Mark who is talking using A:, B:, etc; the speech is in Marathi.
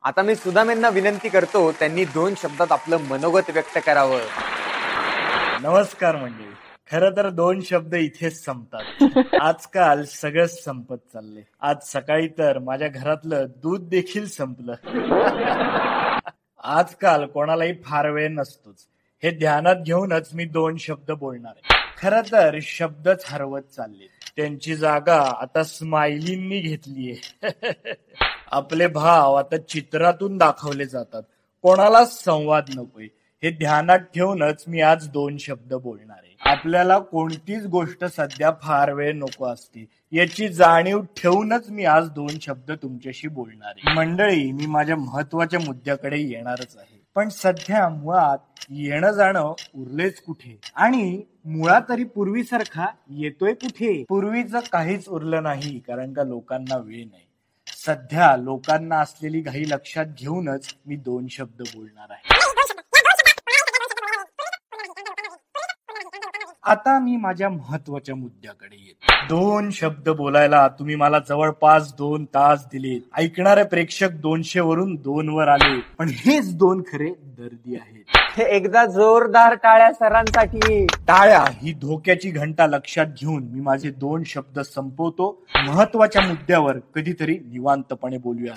A: आता मी सुदामेंना विनंती करतो त्यांनी 2 शब्दात आपलं मनोगत व्यक्त करावं.
B: नमस्कार मंडळी. खरं तर 2 शब्द इथेच संपतात. आजकाल सगळंच संपत चाललंय. आज सकाळी तर माझ्या घरातलं दूध देखील संपलं. आजकाल कोणालाही फार वेळ नसतोच. हे ध्यानात घेऊनच मी 2 शब्द बोलणार आहे. खरं तर शब्दच हरवत चालले. त्यांची जागा आता स्माइलींनी घेतलीये. आपले भाव आता चित्रातून दाखवले जातात. कोणालाच संवाद नकोय. हे ध्यानात ठेवूनच मी आज 2 शब्द बोलणार आहे. आपल्याला कोणतीच गोष्ट सध्या फार वेळ नको असते याची जाणीव ठेवूनच मी आज 2 शब्द तुमच्याशी बोलणार आहे. मंडळी, मी माझ्या महत्वाच्या मुद्द्याकडे येणारच आहे. पण सध्या मुळात येणं जाणं उरलेच कुठे, आणि मुळात तरी पूर्वीसारखा येतोय कुठे. पूर्वीचं काहीच उरलं नाही, कारण का लोकांना वेळ नाही. सध्या लोकांना असलेली घाई लक्षात घेऊनच मी 2 शब्द बोलणार आहे. आता मी माझ्या महत्वाच्या मुद्द्याकडे येतो. 2 शब्द बोलायला तुम्ही मला जवळपास 2 तास दिले. ऐकणारे प्रेक्षक 200 वरून 2 वर आले, पण हेच 2 खरे दर्दी आहेत.
A: हे एकदा जोरदार टाळ्या सरांसाठी.
B: टाळ्या ही धोक्याची घंटा लक्षात घेऊन मी माझे 2 शब्द संपवतो. महत्वाच्या मुद्द्यावर कधीतरी निवांतपणे बोलूया.